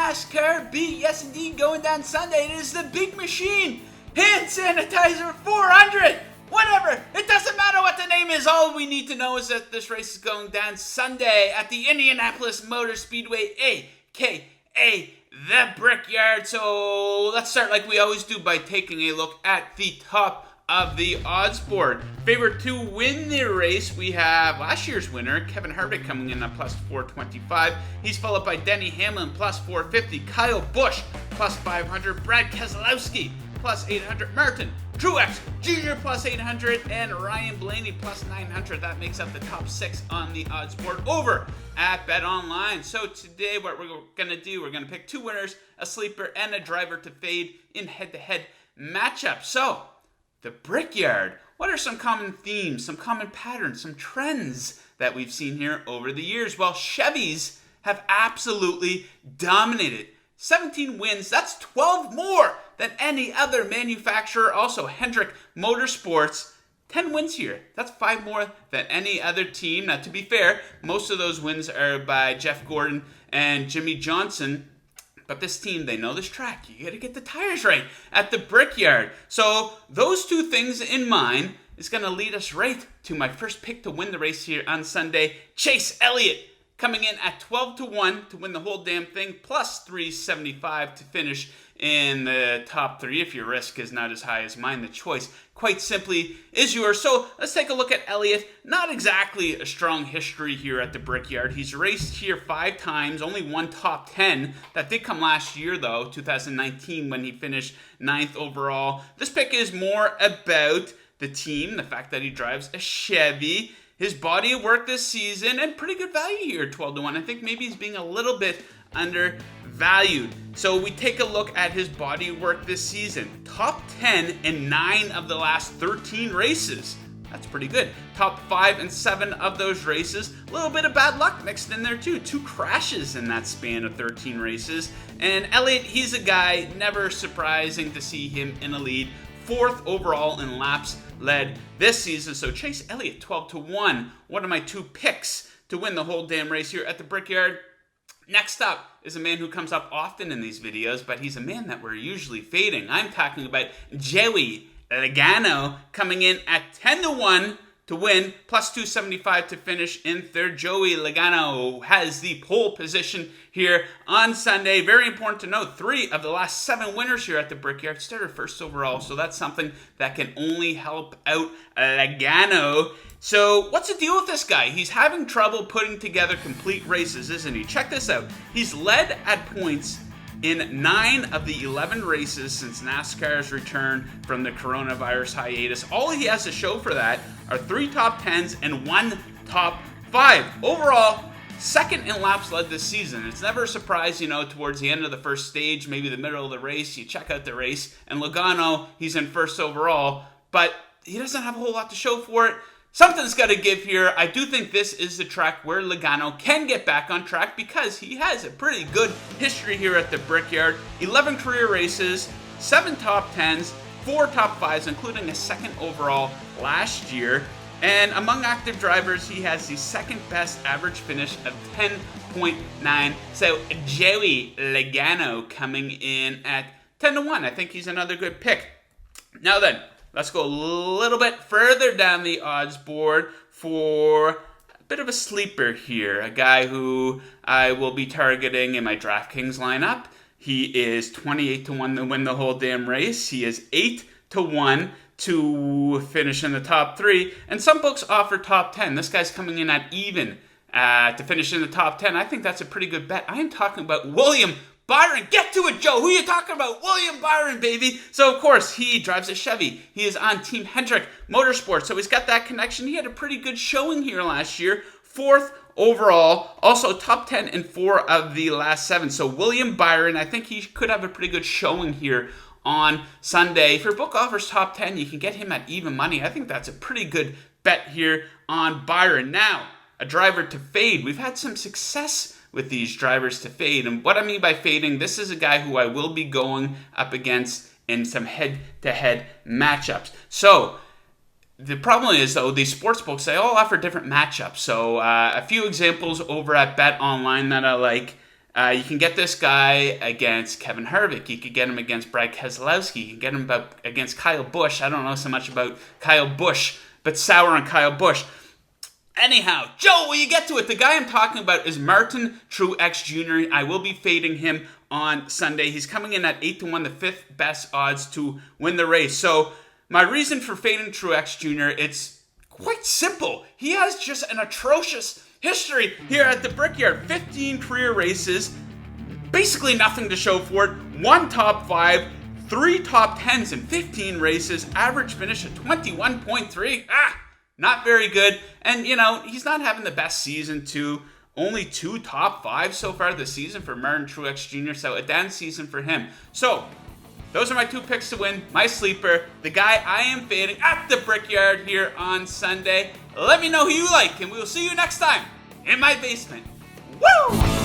NASCAR beat, yes indeed, going down Sunday. It is the big machine, Hand Sanitizer 400. Whatever, it doesn't matter what the name is. All we need to know is that this race is going down Sunday at the Indianapolis Motor Speedway, aka the Brickyard. So let's start like we always do by taking a look at the top of the odds board. Favorite to win the race, we have last year's winner, Kevin Harvick, coming in at plus 425. He's followed by Denny Hamlin, plus 450. Kyle Busch, plus 500. Brad Keselowski, plus 800. Martin Truex Jr., plus 800. And Ryan Blaney, plus 900. That makes up the top 6 on the odds board over at Bet Online. So today what we're going to do, we're going to pick 2 winners, a sleeper, and a driver to fade in head-to-head matchup. So the Brickyard. What are some common themes, some common patterns, some trends that we've seen here over the years? Well, Chevys have absolutely dominated. 17 wins, that's 12 more than any other manufacturer. Also, Hendrick Motorsports, 10 wins here. That's 5 more than any other team. Now, to be fair, most of those wins are by Jeff Gordon and Jimmy Johnson. But this team, they know this track. You got to get the tires right at the Brickyard. So those 2 things in mind is going to lead us right to my first pick to win the race here on Sunday. Chase Elliott coming in at 12-1 to win the whole damn thing, plus 375 to finish in the top 3. If your risk is not as high as mine, the choice quite simply is yours. So let's take a look at Elliott. Not exactly a strong history here at the Brickyard. He's raced here 5 times, only 1 top 10. That did come last year though, 2019, when he finished 9th overall. This pick is more about the team, the fact that he drives a Chevy, his body of work this season, and pretty good value here, 12-1. I think maybe he's being a little bit undervalued. So we take a look at his body of work this season. Top 10 in 9 of the last 13 races. That's pretty good. Top 5 and 7 of those races. A little bit of bad luck mixed in there too. 2 crashes in that span of 13 races. And Elliott, he's a guy, never surprising to see him in a lead. 4th overall in laps led this season. So Chase Elliott, 12-1. One of my 2 picks to win the whole damn race here at the Brickyard. Next up is a man who comes up often in these videos, but he's a man that we're usually fading. I'm talking about Joey Logano, coming in at 10-1 to win, plus 275 to finish in 3rd. Joey Logano has the pole position here on Sunday. Very important to note, 3 of the last 7 winners here at the Brickyard started 1st overall, so that's something that can only help out Logano. So what's the deal with this guy? He's having trouble putting together complete races, isn't he? Check this out. He's led at points in 9 of the 11 races since NASCAR's return from the coronavirus hiatus. All he has to show for that are 3 top 10s and 1 top 5. Overall, 2nd in laps led this season. It's never a surprise, towards the end of the first stage, maybe the middle of the race, you check out the race, and Logano, he's in 1st overall, but he doesn't have a whole lot to show for it. Something's got to give here. I do think this is the track where Logano can get back on track because he has a pretty good history here at the Brickyard. 11 career races, 7 top 10s, 4 top 5s, including a 2nd overall last year. And among active drivers, he has the 2nd best average finish of 10.9. So Joey Logano coming in at 10-1. I think he's another good pick. Now then, let's go a little bit further down the odds board for a bit of a sleeper here. A guy who I will be targeting in my DraftKings lineup. He is 28-1 to win the whole damn race. He is 8-1 to finish in the top 3. And some books offer top 10. This guy's coming in at even to finish in the top 10. I think that's a pretty good bet. I am talking about William Byron. Get to it, Joe. Who are you talking about? William Byron, baby. So, of course, he drives a Chevy. He is on Team Hendrick Motorsports, so he's got that connection. He had a pretty good showing here last year. 4th overall. Also, top 10 in 4 of the last 7. So, William Byron, I think he could have a pretty good showing here on Sunday. If your book offers top 10, you can get him at even money. I think that's a pretty good bet here on Byron. Now, a driver to fade. We've had some success with these drivers to fade. And what I mean by fading, this is a guy who I will be going up against in some head-to-head matchups. So the problem is, though, these sports books, they all offer different matchups. So a few examples over at Bet Online that I like. You can get this guy against Kevin Harvick. You could get him against Brad Keselowski. You can get him against Kyle Busch. I don't know so much about Kyle Busch, but sour on Kyle Busch. Anyhow, Joe, will you get to it? The guy I'm talking about is Martin Truex Jr. I will be fading him on Sunday. He's coming in at 8-1, the fifth best odds to win the race. So my reason for fading Truex Jr., it's quite simple. He has just an atrocious history here at the Brickyard. 15 career races, basically nothing to show for it. 1 top 5, 3 top 10s in 15 races, average finish of 21.3. Not very good. And, he's not having the best season too. Only 2 top 5 so far this season for Martin Truex Jr., so a down season for him. So, those are my 2 picks to win. My sleeper, the guy I am fading at the Brickyard here on Sunday. Let me know who you like, and we will see you next time in my basement. Woo!